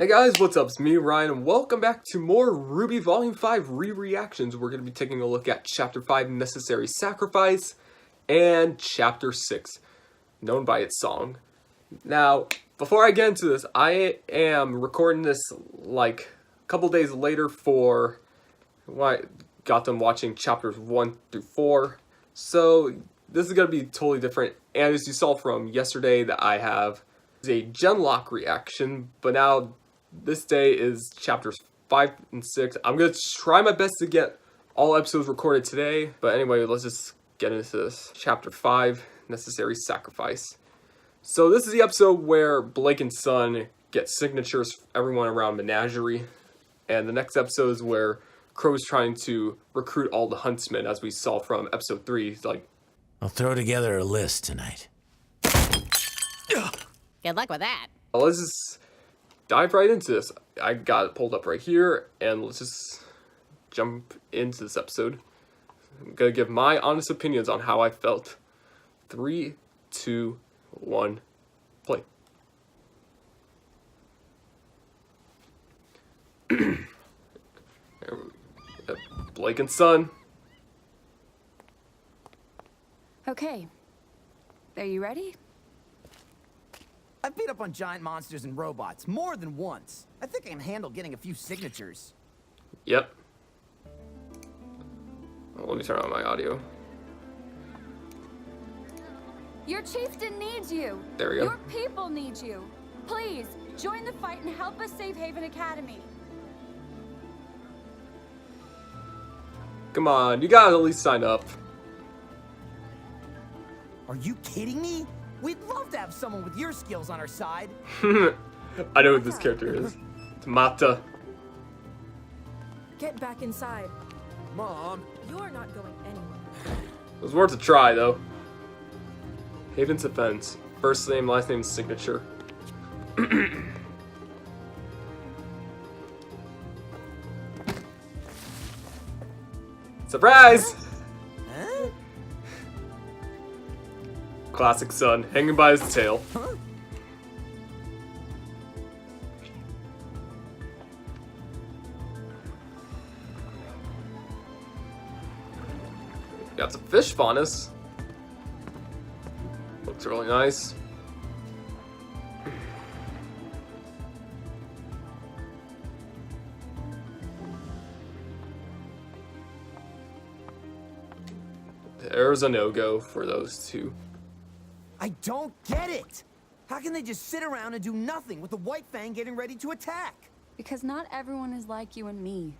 Hey guys, what's up? It's me, Ryan, and welcome back to more RWBY Volume 5 re-reactions. We're going to be taking a look at Chapter 5, Necessary Sacrifice, and Chapter 6, known by its song. Now, before I get into this, I am recording this like a couple days later for when I got them watching Chapters 1 through 4. So, this is going to be totally different, and as you saw from yesterday that I have a Genlock reaction, but now this day is chapters 5 and 6. I'm going to try my best to get all episodes recorded today, but anyway, let's just get into this. Chapter 5, Necessary Sacrifice. So this is the episode where Blake and Son get signatures from everyone around Menagerie, and the next episode is where Qrow is trying to recruit all the Huntsmen, as we saw from episode 3. He's like, I'll throw together a list tonight. Good luck with that. let's just dive right into this. I got it pulled up right here, and let's just jump into this episode. I'm gonna give my honest opinions on how I felt. 3, 2, 1, play. Blake and Son. Okay. Are you ready? I've beat up on giant monsters and robots more than once. I think I can handle getting a few signatures. Yep. Oh, let me turn on my audio. Your chieftain needs you. There we go. Your people need you. Please, join the fight and help us save Haven Academy. Come on, you gotta at least sign up. Are you kidding me? We'd love to have someone with your skills on our side. I know what this character is. It's Mata. Get back inside. Mom. You're not going anywhere. It was worth a try, though. Haven's Offense. First name, last name, signature. Surprise! Huh? Classic Son, hanging by his tail. Huh? Got some fish Faunus. Looks really nice. There's a no-go for those two. I don't get it. How can they just sit around and do nothing with the White Fang getting ready to attack? Because not everyone is like you and me.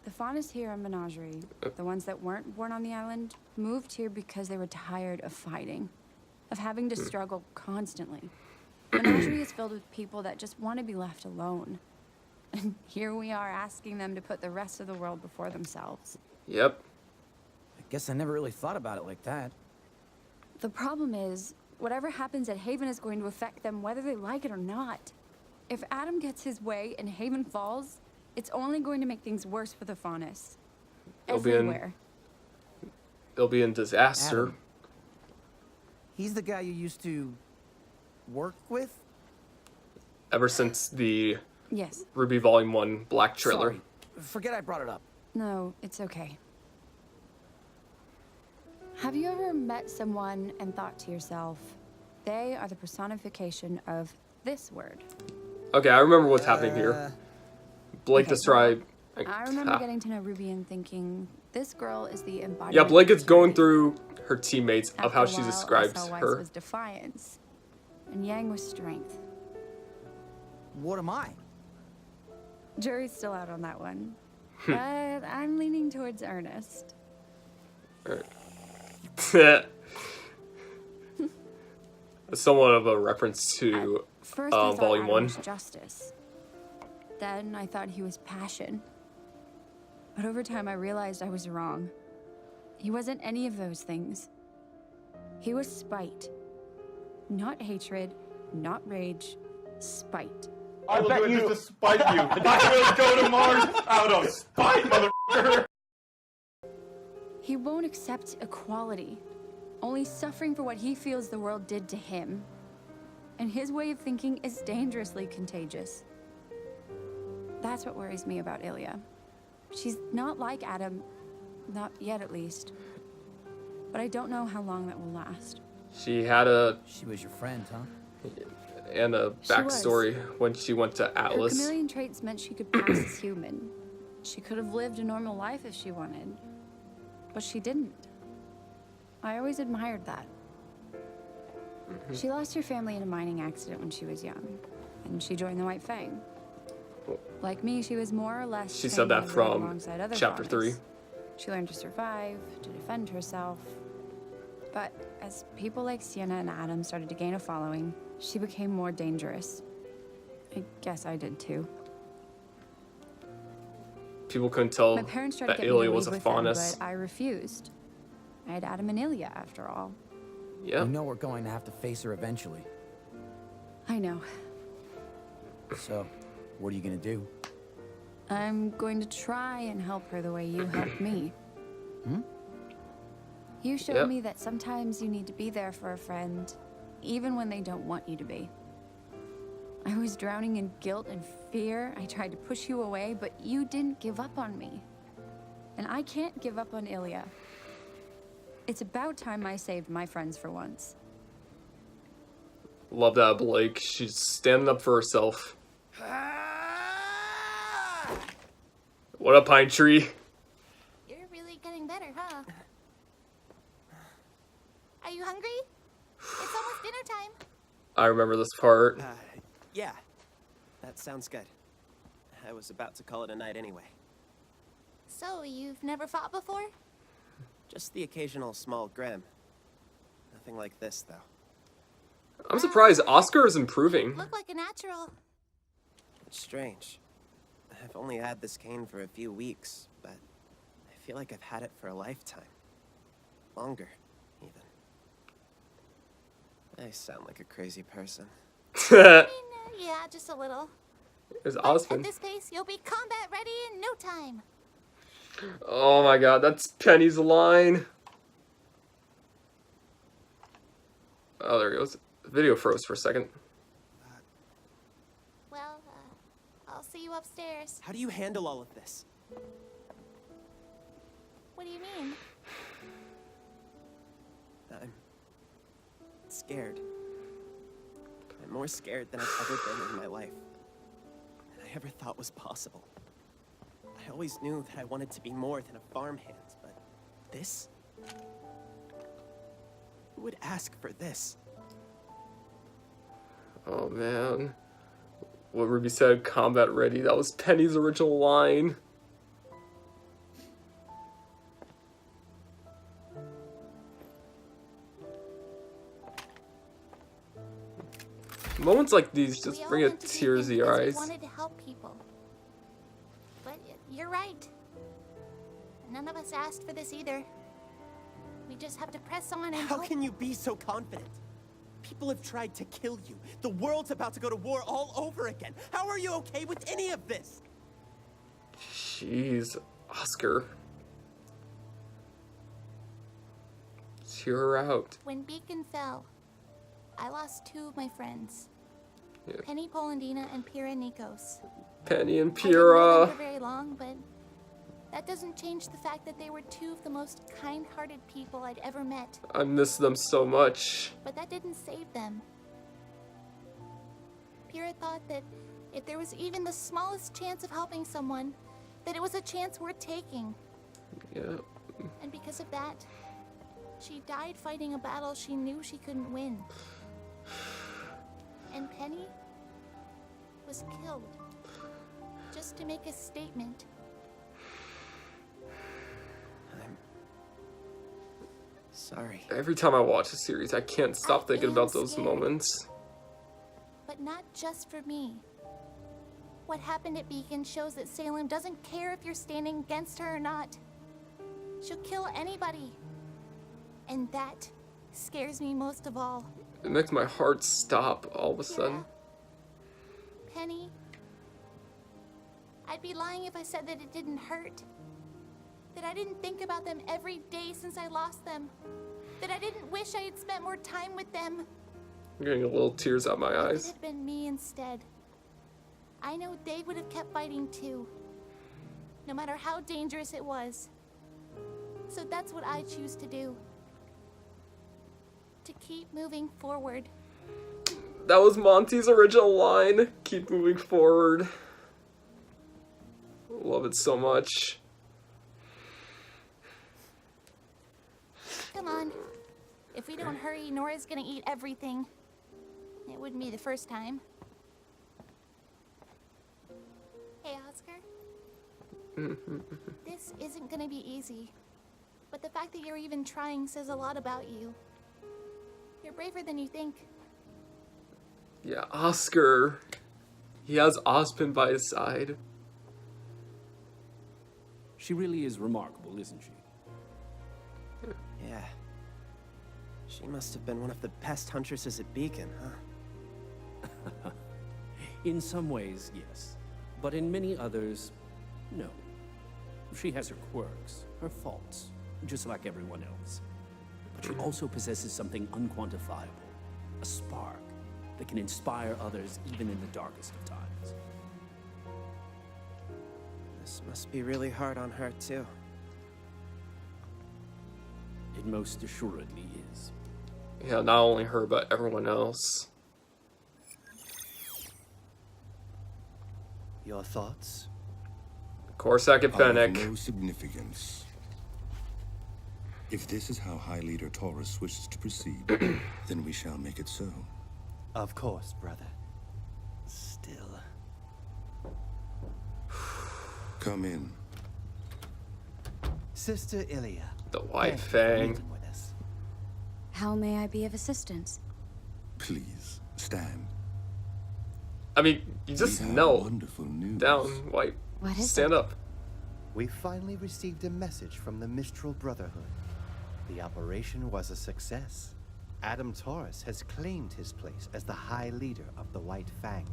The Faunus here in Menagerie, the ones that weren't born on the island, moved here because they were tired of fighting, of having to struggle constantly. Menagerie is filled with people that just want to be left alone. And here we are asking them to put the rest of the world before themselves. Yep. I guess I never really thought about it like that. The problem is, whatever happens at Haven is going to affect them whether they like it or not. If Adam gets his way and Haven falls, it's only going to make things worse for the Faunus. Everywhere. It'll be in disaster. Adam. He's the guy you used to work with? Ever since the Yes. RWBY Volume 1 Black trailer. Sorry. Forget I brought it up. No, it's okay. Have you ever met someone and thought to yourself, they are the personification of this word? Okay, I remember what's happening here. Blake Okay, described. I remember getting to know Ruby and thinking, this girl is the embodiment. Yeah, Blake is of going purity. through her teammates of After how a she while, describes I saw Weiss her. was defiance, and Yang was strength. What am I? Jury's still out on that one, but I'm leaning towards Ernest. Somewhat of a reference to First, I thought Volume Adam 1. was justice. Then I thought he was passion. But over time, I realized I was wrong. He wasn't any of those things. He was spite. Not hatred, not rage, spite. I will do it just to spite you. I will go to Mars out of spite, motherfucker. He won't accept equality, only suffering for what he feels the world did to him. And his way of thinking is dangerously contagious. That's what worries me about Ilya. She's not like Adam, not yet at least. But I don't know how long that will last. She had a She was your friend, huh? and a She was. backstory when she went to Her Atlas. chameleon traits meant she could pass as human. She could have lived a normal life if she wanted. But she didn't. I always admired that. She lost her family in a mining accident when she was young. And she joined the White Fang. Like me, she was more or less She said trained that to live from alongside other chapter Faunus. 3. She learned to survive, to defend herself. But as people like Sienna and Adam started to gain a following, she became more dangerous. I guess I did too. People couldn't tell My parents tried to that get me to Ilya was leave a with them, Faunus. but I refused. I had Adam and Ilya after all. Yeah. You know we're going to have to face her eventually. I know. So, what are you gonna do? I'm going to try and help her the way you helped me. You showed Yep. me that sometimes you need to be there for a friend, even when they don't want you to be. I was drowning in guilt and fear. I tried to push you away, but you didn't give up on me. And I can't give up on Ilya. It's about time I saved my friends for once. Love that Blake. She's standing up for herself. What up, Pine Tree? You're really getting better, huh? Are you hungry? It's almost dinner time. I remember this part. Yeah, that sounds good. I was about to call it a night anyway. So, you've never fought before? Just the occasional small Grimm. Nothing like this, though. I'm surprised Oscar is improving. Look like a natural. It's strange. I've only had this cane for a few weeks, but I feel like I've had it for a lifetime. Longer, even. I sound like a crazy person. There's Yeah, just a little. At Osmond. this pace, you'll be combat ready in no time. Oh my god, that's Penny's line. Oh, there he goes. The video froze for a second. Well, I'll see you upstairs. How do you handle all of this? What do you mean? I'm scared. I'm more scared than I've ever been in my life. Than I ever thought was possible. I always knew that I wanted to be more than a farmhand, but this? Who would ask for this? Oh man. What Ruby said, combat ready. That was Penny's original line. Moments like these just We all bring a went to tears to Beacon your because eyes. We wanted to help people. But you're right. None of us asked for this either. We just have to press on and How hope. can you be so confident? People have tried to kill you. The world's about to go to war all over again. How are you okay with any of this? Jeez, Oscar. Cheer her out. When Beacon fell, I lost two of my friends. Yeah. Penny Polandina and Pyrrha Nikos. Penny and I didn't know them Pyrrha. for very long, but that doesn't change the fact that they were two of the most kind-hearted people I'd ever met. I miss them so much. But that didn't save them. Pyrrha thought that if there was even the smallest chance of helping someone, that it was a chance worth taking. Yeah. And because of that, she died fighting a battle she knew she couldn't win. And Penny was killed just to make a statement. I'm sorry. Every time I watch a series, I can't stop I thinking am about those scared. moments. But not just for me. What happened at Beacon shows that Salem doesn't care if you're standing against her or not. She'll kill anybody. And that scares me most of all. It makes my heart stop all of a sudden. Penny, I'd be lying if I said that it didn't hurt. That I didn't think about them every day since I lost them. That I didn't wish I had spent more time with them. I'm getting a little tears out my If it eyes. had been me instead. I know they would have kept fighting too, no matter how dangerous it was. So that's what I choose to do. To keep moving forward. That was Monty's original line. Keep moving forward. Love it so much. Come on. If we don't hurry, Nora's gonna eat everything. It wouldn't be the first time. Hey, Oscar. This isn't gonna be easy. But the fact that you're even trying says a lot about you. You're braver than you think. Yeah, Oscar. He has Ozpin by his side. She really is remarkable, isn't she? Yeah. She must have been one of the best huntresses at Beacon, huh? In some ways, yes. But in many others, no. She has her quirks, her faults, just like everyone else. But she also possesses something unquantifiable, a spark that can inspire others even in the darkest of times. This must be really hard on her, too. It most assuredly is. Yeah, not only her, but everyone else. Your thoughts? Corsac and Of Fennec. no significance. If this is how High Leader Taurus wishes to proceed, then we shall make it so. Of course, brother. Still. Come in. Sister Ilya. The White thank you for Fang. meeting with us. How may I be of assistance? Please, stand. I mean, you just We have know. wonderful news. Down, White. What is Stand it? up. We finally received a message from the Mistral Brotherhood. The operation was a success. Adam Taurus has claimed his place as the High Leader of the White Fang.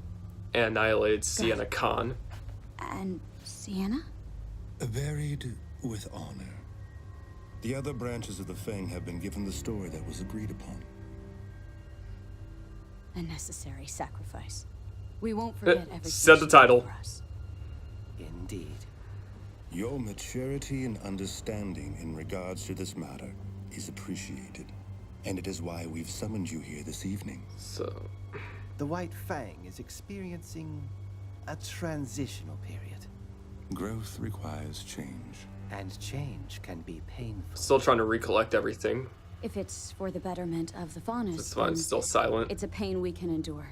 Annihilated Sienna Khan. And Sienna? Buried with honor. The other branches of the Fang have been given the story that was agreed upon. A necessary sacrifice. We won't forget everything. Said the she did title. for us. Indeed. Your maturity and understanding in regards to this matter is appreciated. And it is why we've summoned you here this evening. So, The White Fang is experiencing a transitional period. Growth requires change. And change can be painful. still trying to recollect everything. If it's for the betterment of the Faunus, That's why I'm then still silent. it's a pain we can endure.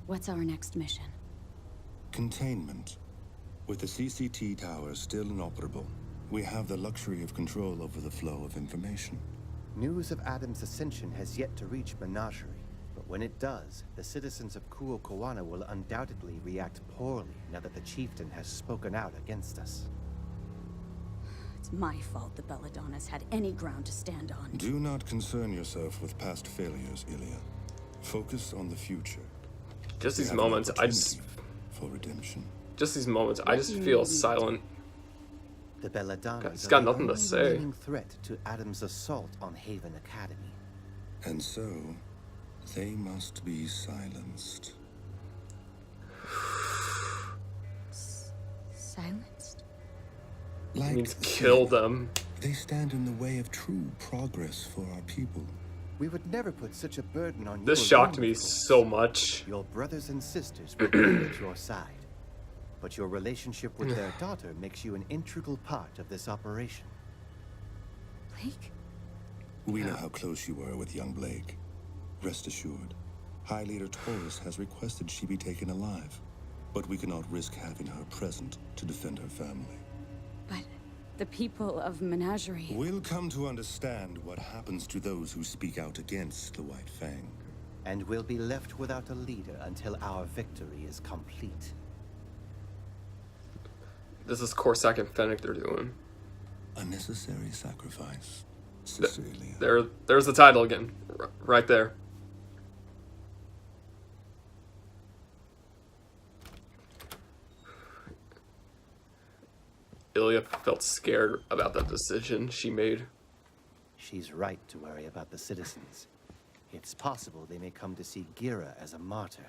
What's our next mission? Containment. With the CCT tower still inoperable, we have the luxury of control over the flow of information. News of Adam's ascension has yet to reach Menagerie, but when it does, the citizens of Qrow will undoubtedly react poorly now that the chieftain has spoken out against us. It's my fault the Belladonnas had any ground to stand on. Do not concern yourself with past failures, Ilya. Focus on the future. Just We these have an moments, I just... opportunity for redemption. Just these moments, I just feel silent. The Belladonnas He's are got the nothing to only say. remaining threat to Adam's assault on Haven Academy. And so, they must be silenced. Silenced? Like Means kill Sienna, them. They stand in the way of true progress for our people. We would never put such a burden on you. This shocked alone, me of course. so much. Your brothers and sisters will be at your side. But your relationship with their daughter makes you an integral part of this operation. Blake? We know how close you were with young Blake. Rest assured, High Leader Taurus has requested she be taken alive, but we cannot risk having her present to defend her family. But the people of Menagerie... We'll come to understand what happens to those who speak out against the White Fang. And we'll be left without a leader until our victory is complete. This is Corsac and Fennec they're doing. A necessary sacrifice, Sister Ilya. There's the title again. Right there. Ilya felt scared about that decision she made. She's right to worry about the citizens. It's possible they may come to see Gira as a martyr.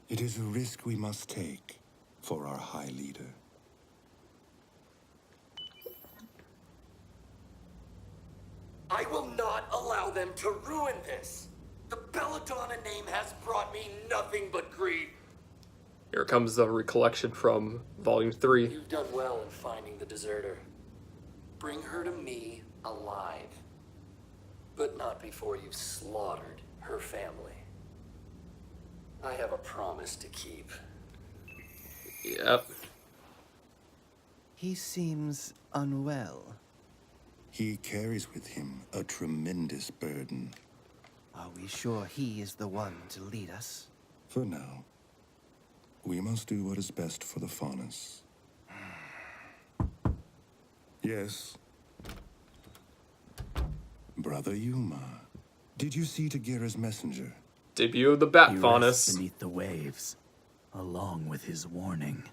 It is a risk we must take for our High Leader. I will not allow them to ruin this. The Belladonna name has brought me nothing but grief. Here comes the recollection from Volume 3. You've done well in finding the deserter. Bring her to me alive. But not before you've slaughtered her family. I have a promise to keep. Yep. He seems unwell. He carries with him a tremendous burden. Are we sure he is the one to lead us? For now, we must do what is best for the Faunus. Yes. Brother Yuma, did you see Tagira's messenger? Debut of the Bat He Faunus. rests beneath the waves, along with his warning.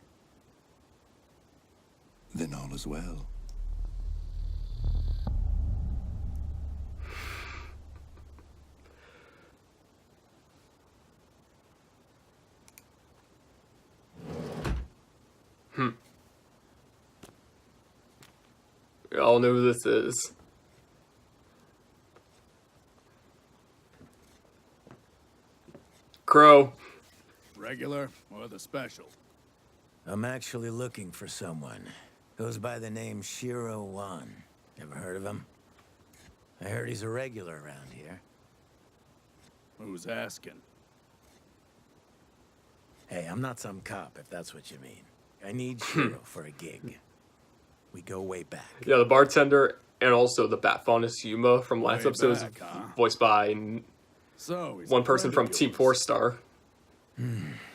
Then all is well. We all know who this is. Qrow. Regular or the special? I'm actually looking for someone. Goes by the name Qrow. Ever heard of him? I heard he's a regular around here. Who's asking? Hey, I'm not some cop, if that's what you mean. I need Qrow for a gig. We go way back. Yeah, the bartender and also the Bat Faunus Yuma from last Way episode is back, huh? voiced by So he's one a person friend from of Team yours. 4 Star.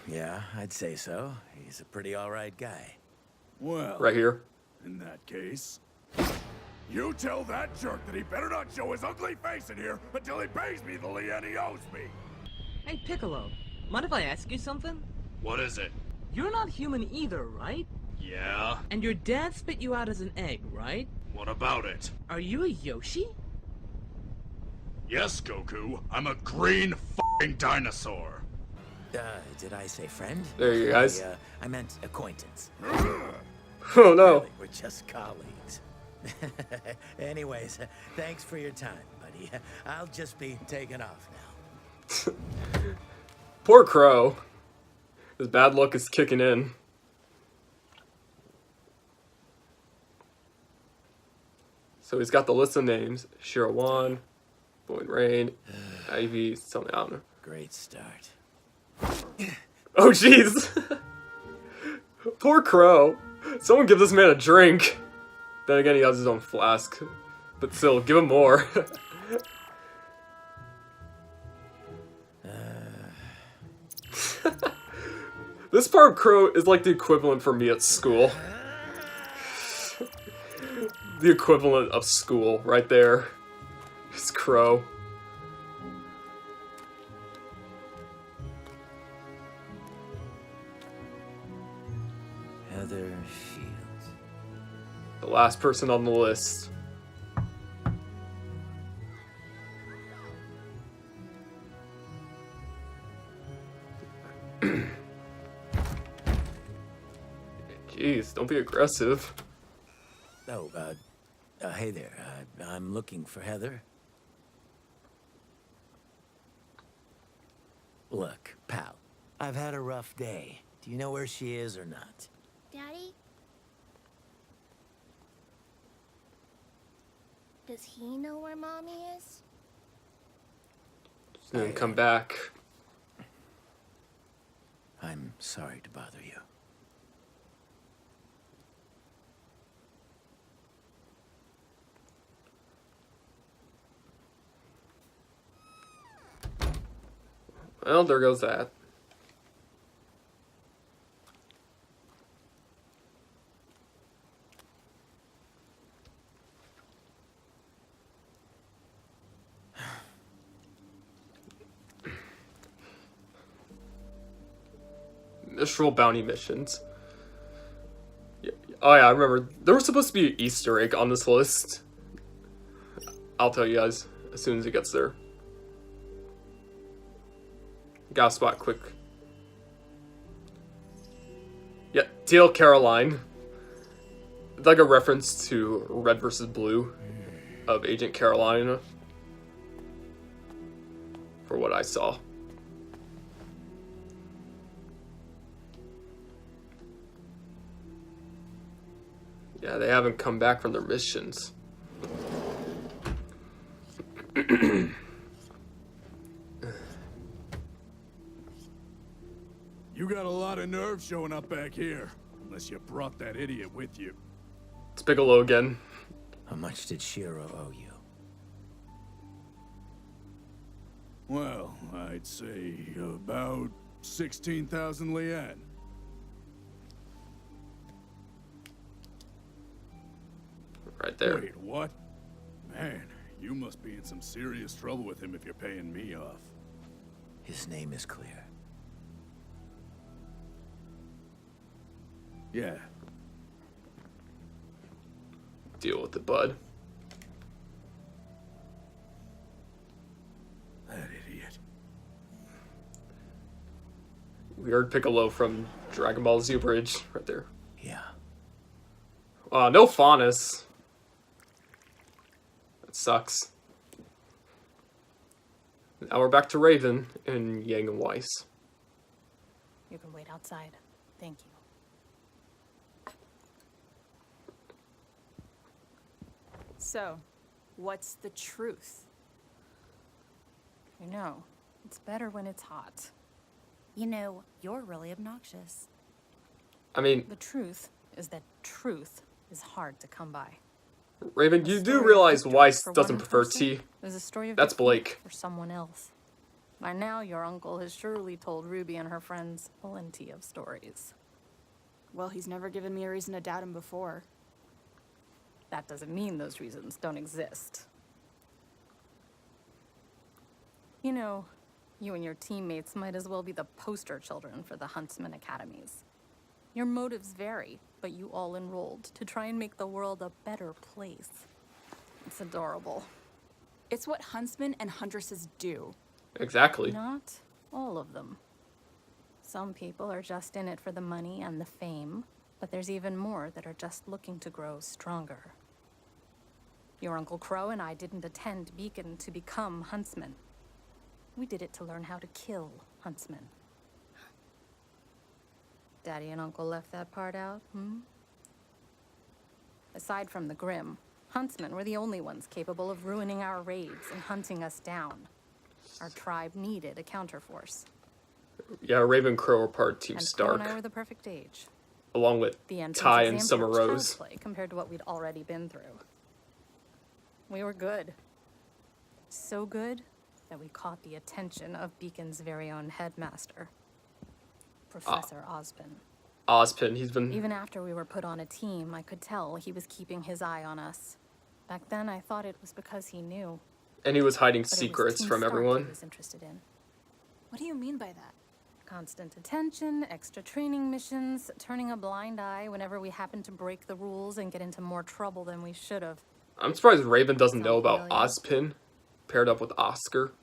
Yeah, I'd say so. He's a pretty alright guy. Well, Right here. in that case, you tell that jerk that he better not show his ugly face in here until he pays me the lien he owes me. Hey, Piccolo, mind if I ask you something? What is it? You're not human either, right? Yeah? And your dad spit you out as an egg, right? What about it? Are you a Yoshi? Yes, Goku. I'm a green f***ing dinosaur. Did I say friend? There you guys. I meant acquaintance. Oh no. Really, we're just colleagues. Anyways, thanks for your time, buddy. I'll just be taking off now. Poor Qrow. His bad luck is kicking in. So he's got the list of names. Qrow, Boyd Rain, Ivy, something, I don't know. Great start. Oh jeez! Poor Qrow. Someone give this man a drink. Then again, he has his own flask. But still, give him more. This part of Qrow is like the equivalent for me at school. The equivalent of school, right there. It's Qrow. Heather Shields. The last person on the list. Jeez, don't be aggressive. Oh, hey there. I'm looking for Heather. Look, pal, I've had a rough day. Do you know where she is or not? Daddy? Does he know where Mommy is? Then come back. I'm sorry to bother you. Well, there goes that. Mistral bounty missions. Yeah. Oh yeah, I remember. There was supposed to be an Easter egg on this list. I'll tell you guys as soon as it gets there. Gotta spot quick. Deal, Caroline. It's like a reference to Red versus Blue of Agent Caroline, for what I saw. Yeah, they haven't come back from their missions. You got a lot of nerve showing up back here. Unless you brought that idiot with you. It's Bigelow again. How much did Qrow owe you? Well, I'd say about 16,000 lien. Right there. Wait, what? Man, you must be in some serious trouble with him if you're paying me off. His name is clear. Yeah. Deal with it, bud. That idiot. We heard Piccolo from Dragon Ball Z Bridge right there. Yeah. No Faunus. That sucks. Now we're back to Raven and Yang and Weiss. You can wait outside. Thank you. So, what's the truth? You know, it's better when it's hot. You know, you're really obnoxious. I mean, The truth is that truth is hard to come by. Raven, you do realize Weiss doesn't prefer tea. There's a story of That's defeat Blake. for someone else. By now, your uncle has surely told Ruby and her friends plenty of stories. Well, he's never given me a reason to doubt him before. That doesn't mean those reasons don't exist. You know, you and your teammates might as well be the poster children for the Huntsman academies. Your motives vary, but you all enrolled to try and make the world a better place. It's adorable. It's what Huntsmen and Huntresses do. Exactly. Not all of them. Some people are just in it for the money and the fame, but there's even more that are just looking to grow stronger. Your Uncle Qrow and I didn't attend Beacon to become huntsmen. We did it to learn how to kill huntsmen. Daddy and Uncle left that part out, Aside from the Grimm, huntsmen were the only ones capable of ruining our raids and hunting us down. Our tribe needed a counterforce. Yeah, Raven and Qrow are part of Team And Qrow Stark, and I were the perfect age. along with The entrance Ty and exam Summer felt child's Rose. play compared to what we'd already been through. We were good. So good that we caught the attention of Beacon's very own headmaster, Professor Ozpin. Ozpin, he's been... Even after we were put on a team, I could tell he was keeping his eye on us. Back then, I thought it was because he knew. And he was hiding But it was secrets Team from Stark everyone. he was interested in. What do you mean by that? Constant attention, extra training missions, turning a blind eye whenever we happened to break the rules and get into more trouble than we should have. I'm surprised Raven doesn't know about familiar? Ozpin, paired up with Oscar.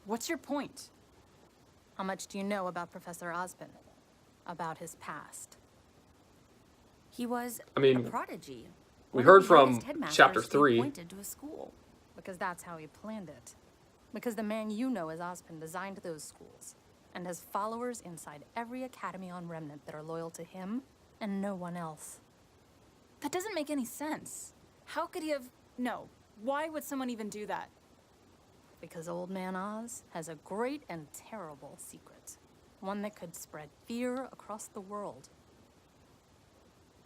What's your point? How much do you know about Professor Ozpin? About his past? He was I mean, a prodigy. we One heard of the from youngest headmasters Chapter he 3. appointed to a school. Because that's how he planned it. Because the man you know as Ozpin designed those schools, and has followers inside every academy on Remnant that are loyal to him and no one else. That doesn't make any sense. How could he have... No. Why would someone even do that? Because Old Man Oz has a great and terrible secret. One that could spread fear across the world.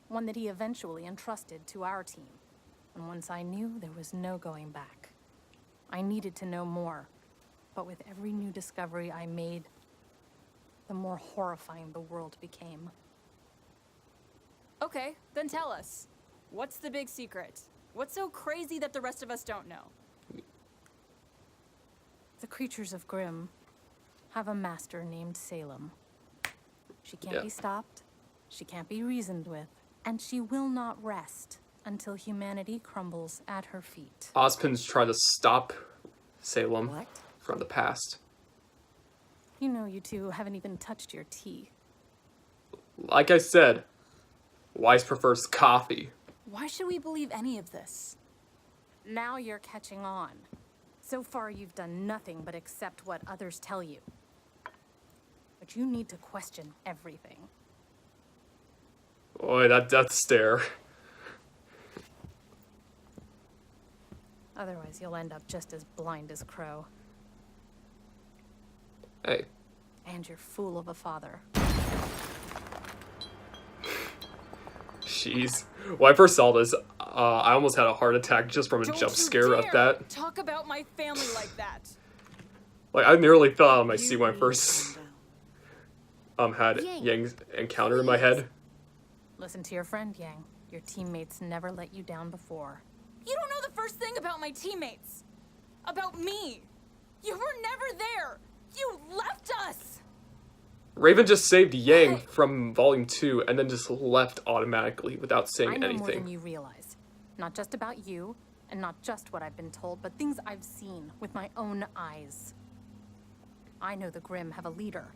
One that he eventually entrusted to our team. And once I knew, there was no going back. I needed to know more. But with every new discovery I made, the more horrifying the world became. Okay, then tell us. What's the big secret? What's so crazy that the rest of us don't know? The creatures of Grimm have a master named Salem. She can't be stopped, she can't be reasoned with, and she will not rest until humanity crumbles at her feet. Ozpin's trying to stop Salem from the past. You know you two haven't even touched your tea. Like I said, Weiss prefers coffee. Why should we believe any of this? Now you're catching on. So far, you've done nothing but accept what others tell you. But you need to question everything. Boy, that death stare. Otherwise, you'll end up just as blind as Qrow. Hey. And your fool of a father. Jeez. When I first saw this, I almost had a heart attack just from a jump scare at that. Talk about my family like that. Like, I nearly fell out of my seat when I first had Yang's encounter in my head. Listen to your friend, Yang. Your teammates never let you down before. You don't know the first thing about my teammates. About me. You were never there. You left us. Raven just saved Yang from Volume 2 and then just left automatically without saying I know anything. More than you realize. Not just about you, and not just what I've been told, but things I've seen with my own eyes. I know the Grimm have a leader.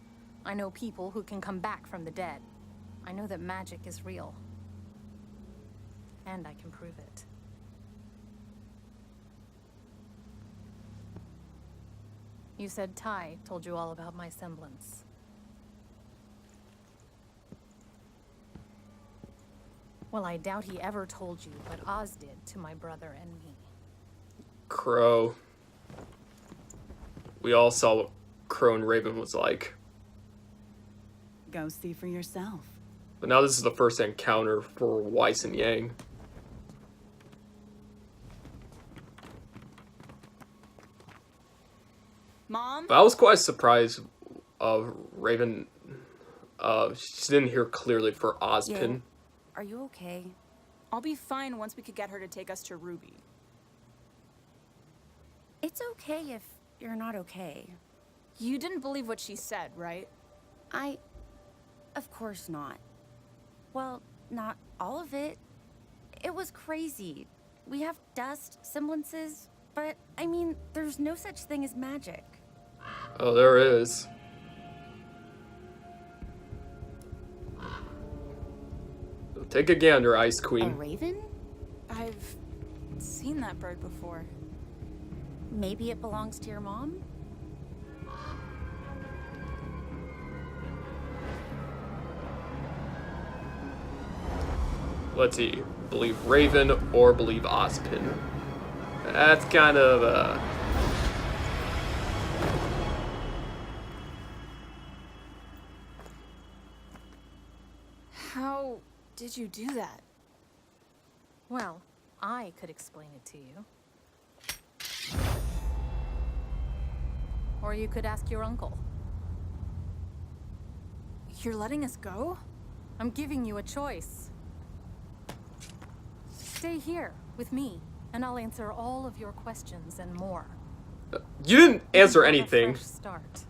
I know people who can come back from the dead. I know that magic is real. And I can prove it. You said Ty told you all about my semblance. Well, I doubt he ever told you what Oz did to my brother and me. Qrow. We all saw what Qrow and Raven was like. Go see for yourself. But now this is the first encounter for Weiss and Yang. Mom? But I was quite surprised of Raven. She didn't hear clearly for Ozpin. Yeah. Are you okay? I'll be fine once we could get her to take us to RWBY. It's okay if you're not okay. You didn't believe what she said, right? Of course not. Well, not all of it. It was crazy. We have dust, semblances, but, I mean, there's no such thing as magic. Oh, there is. Take a gander, Ice A Queen. raven? I've seen that bird before. Maybe it belongs to your mom? Let's see. Believe Raven or believe Ozpin. That's kind of, How did you do that? Well, I could explain it to you. Or you could ask your uncle. You're letting us go? I'm giving you a choice. Stay here with me, and I'll answer all of your questions and more. You didn't answer anything. Start.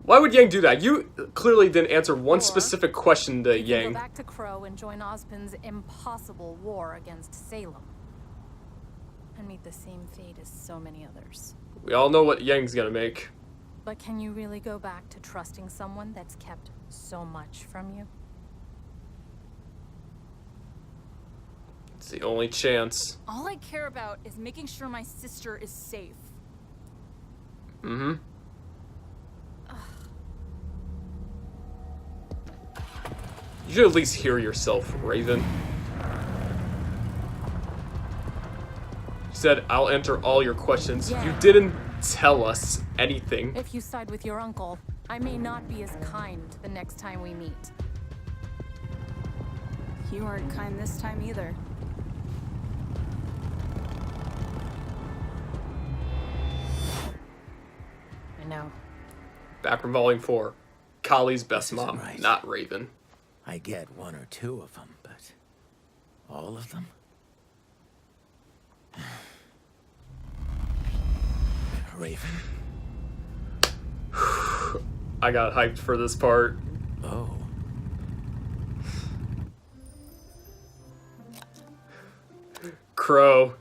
Why would Yang do that? You clearly didn't answer one specific question to You Yang. can go back to Qrow and join Ozpin's impossible war against Salem. And meet the same fate as so many others. We all know what Yang's gonna make. But can you really go back to trusting someone that's kept so much from you? It's the only chance. All I care about is making sure my sister is safe. Mm-hmm. You should at least hear yourself, Raven. You said, I'll answer all your questions. Yeah. You didn't tell us anything. If you side with your uncle, I may not be as kind the next time we meet. You aren't kind this time either. I know. Back from Volume 4. Kali's best mom, right. not Raven. I get one or two of them, but all of them? Raven? I got hyped for this part. Oh. Qrow.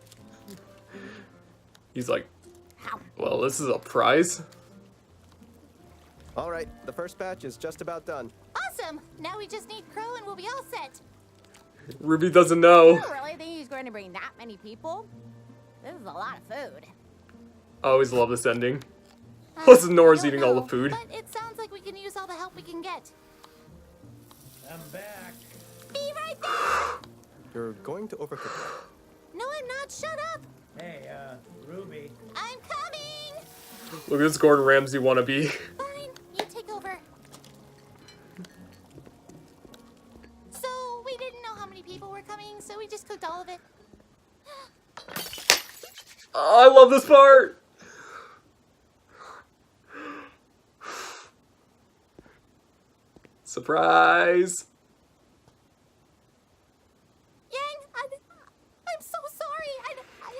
He's like, well, this is a prize? All right, the first batch is just about done. Awesome! Awesome! Now we just need Qrow and we'll be all set. Ruby doesn't know. You really think he's going to bring that many people? This is a lot of food. I always love this ending. Plus, Nora's eating all the food. But it sounds like we can use all the help we can get. I'm back. Be right there! You're going to overcook it. No, I'm not. Shut up! Hey, Ruby. I'm coming! Look at this Gordon Ramsay wannabe. Fine, you take over. So, we didn't know how many people were coming, so we just cooked all of it. Oh, I love this part! Surprise! Yang, I'm so sorry.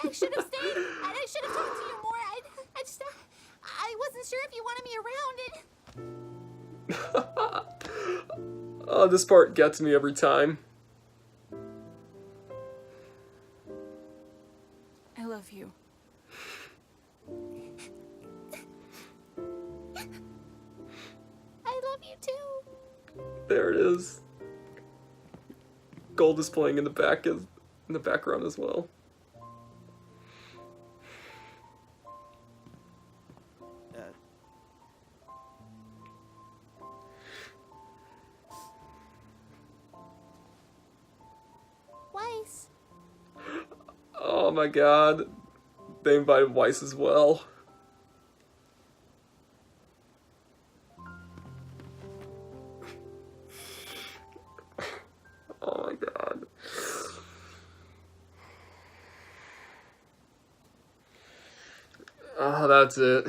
I should have stayed. I should have talked to you more. I wasn't sure if you wanted me around. Oh, this part gets me every time. I love you. I love you too. There it is. Gold is playing in the background as well. Weiss. Oh my god. They invited Weiss as well. Oh my god. Oh, that's it.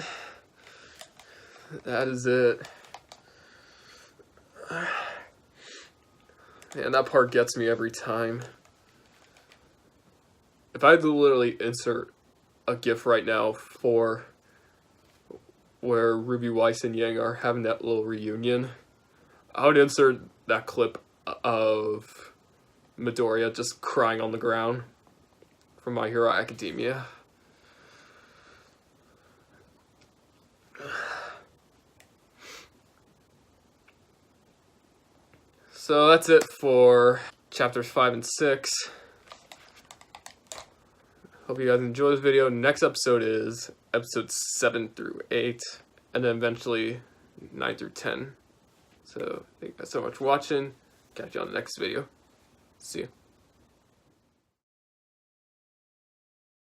That is it. Man, that part gets me every time. If I had to literally insert a GIF right now for where Ruby, Weiss, and Yang are having that little reunion, I would insert that clip of Midoriya just crying on the ground from My Hero Academia. So that's it for chapters 5 and 6. Hope you guys enjoy this video. Next episode is episodes 7 through 8, and then eventually 9 through 10. So thank you guys so much for watching. Catch you on the next video. See you.